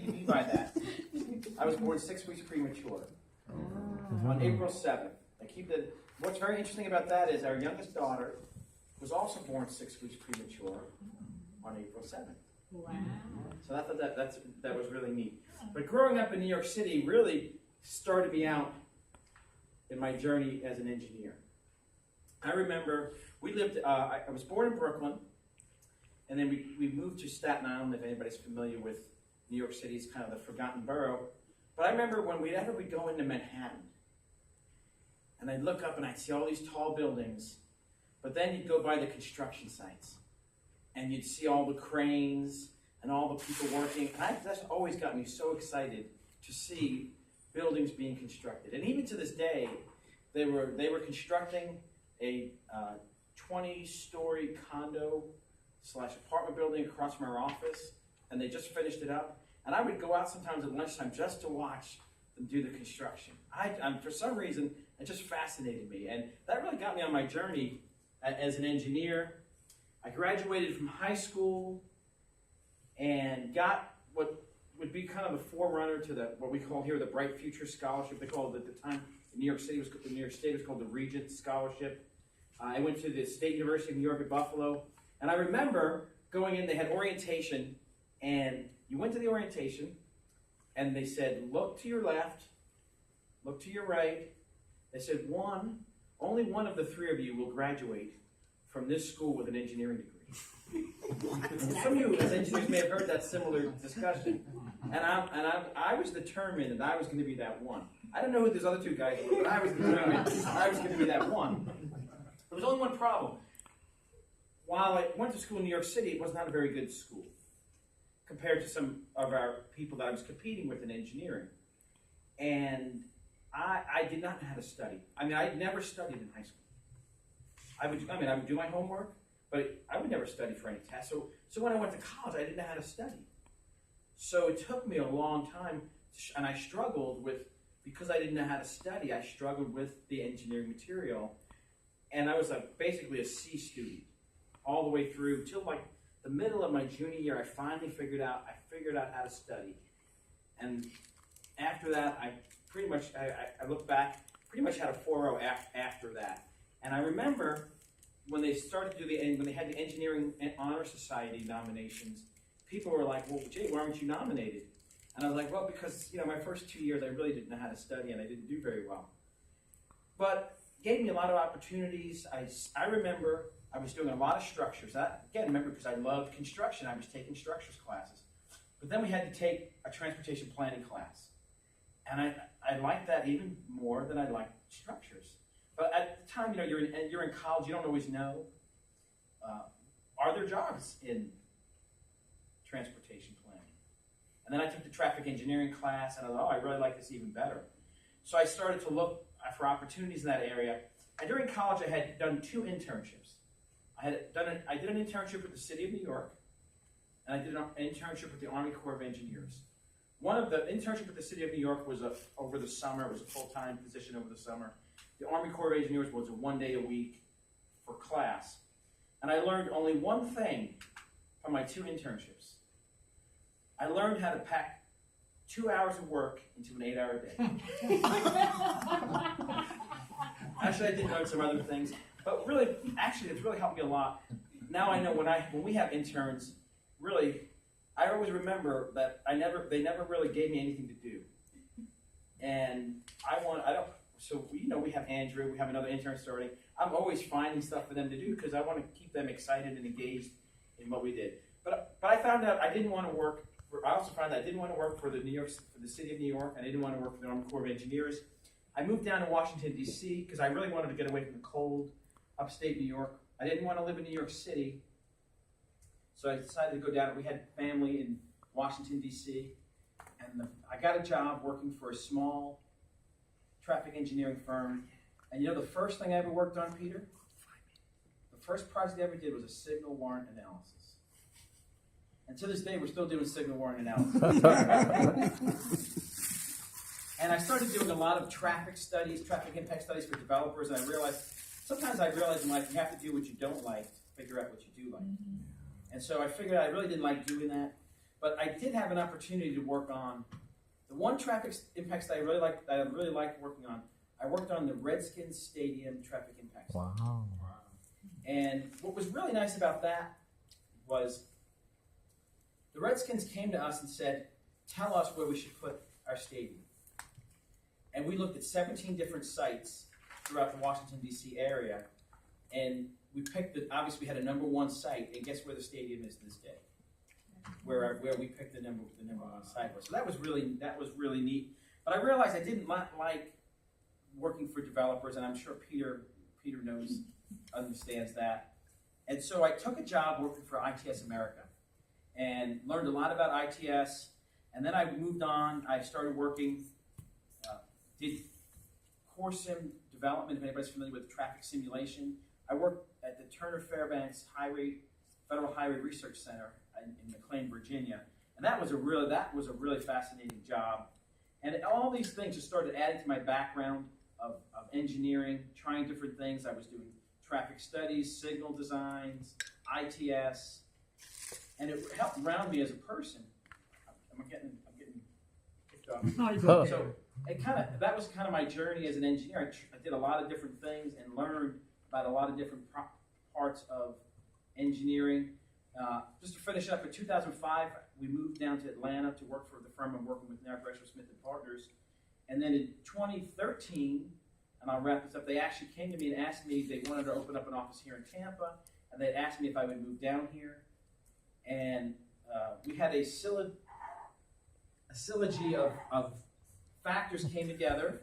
you mean by that? I was born 6 weeks premature on April 7th. What's very interesting about that is our youngest daughter was also born 6 weeks premature on April 7th. Wow. So I thought that was really neat. But growing up in New York City really started me out in my journey as an engineer. I remember I was born in Brooklyn, and then we moved to Staten Island, if anybody's familiar with New York City. It's kind of the forgotten borough. But I remember when we'd go into Manhattan, and I'd look up and I'd see all these tall buildings, but then you'd go by the construction sites, and you'd see all the cranes and all the people working. And that's always got me so excited to see buildings being constructed. And even to this day, they were constructing a 20-story condo / apartment building across from our office, and they just finished it up. And I would go out sometimes at lunchtime just to watch them do the construction. For some reason, it just fascinated me, and that really got me on my journey as an engineer. I graduated from high school and got what would be kind of the forerunner to what we call here the Bright Future Scholarship. They called it at the time in New York City, New York State was called the Regent Scholarship. I went to the State University of New York at Buffalo, and I remember going in, they had orientation, and you went to the orientation, and they said, look to your left, look to your right. They said, only one of the three of you will graduate from this school with an engineering degree. Some of you as engineers may have heard that similar discussion. And I was determined that I was going to be that one. I don't know who those other two guys were, but I was determined I was going to be that one. There was only one problem. While I went to school in New York City, it was not a very good school compared to some of our people that I was competing with in engineering. And I did not know how to study. I mean, I'd never studied in high school. I would do my homework, but I would never study for any tests. So when I went to college, I didn't know how to study. So it took me a long time, and I struggled with, because I didn't know how to study, I struggled with the engineering material. And I was basically a C student all the way through till like the middle of my junior year. I finally figured out how to study. And after that, I look back, pretty much had a 4.0 after that. And I remember when they started to when they had the Engineering Honor Society nominations, people were like, well, Jay, why aren't you nominated? And I was like, well, because my first 2 years I really didn't know how to study and I didn't do very well. But it gave me a lot of opportunities. I remember I was doing a lot of structures. Because I loved construction, I was taking structures classes. But then we had to take a transportation planning class. And I liked that even more than I liked structures. But at the time, you're in college, you don't always know, are there jobs in transportation planning? And then I took the traffic engineering class, and I thought, I really like this even better. So I started to look for opportunities in that area. And during college, I had done 2 internships. I did an internship with the City of New York, and I did an internship with the Army Corps of Engineers. One of the internship with the City of New York was over the summer. It was a full-time position over the summer. The Army Corps of Engineers was a 1 day a week for class. And I learned only one thing from my 2 internships. I learned how to pack 2 hours of work into an 8-hour day. Actually, I did learn some other things. But really, it's really helped me a lot. Now I know when we have interns, really, I always remember that they never really gave me anything to do. And we have Andrew, we have another intern starting. I'm always finding stuff for them to do because I want to keep them excited and engaged in what we did. But I found out I didn't want to work for the City of New York, and I didn't want to work for the Army Corps of Engineers. I moved down to Washington, D.C. because I really wanted to get away from the cold upstate New York. I didn't want to live in New York City. So I decided to go down. We had family in Washington, D.C., and I got a job working for a small traffic engineering firm. And the first thing I ever worked on, Peter? The first project I ever did was a signal warrant analysis. And to this day, we're still doing signal warrant analysis. And I started doing a lot of traffic studies, traffic impact studies for developers, and sometimes I realized in life you have to do what you don't like to figure out what you do like. And so I figured I really didn't like doing that. But I did have an opportunity to work on the one traffic impacts that I really liked working on. I worked on the Redskins Stadium traffic impacts. Wow. And what was really nice about that was the Redskins came to us and said, tell us where we should put our stadium. And we looked at 17 different sites throughout the Washington, D.C. area. And we picked, obviously we had a number one site, and guess where the stadium is to this day? Where we picked the number one site was. So that was really neat. But I realized I didn't like working for developers, and I'm sure Peter understands that. And so I took a job working for ITS America and learned a lot about ITS. And then I moved on. I started working, did core sim development, if anybody's familiar with traffic simulation. I worked at the Turner Fairbanks Federal Highway Research Center in McLean, Virginia. And that was a really fascinating job. And all these things just started adding to my background of engineering, trying different things. I was doing traffic studies, signal designs, ITS, and it helped round me as a person. I'm getting kicked off. So that was kind of my journey as an engineer. I did a lot of different things and learned about a lot of different parts of engineering. Just to finish up, in 2005, we moved down to Atlanta to work for the firm I'm working with now, Gresham Smith & Partners. And then in 2013, and I'll wrap this up, they actually came to me and asked me, they wanted to open up an office here in Tampa, and they asked me if I would move down here. And we had a syllogy of factors came together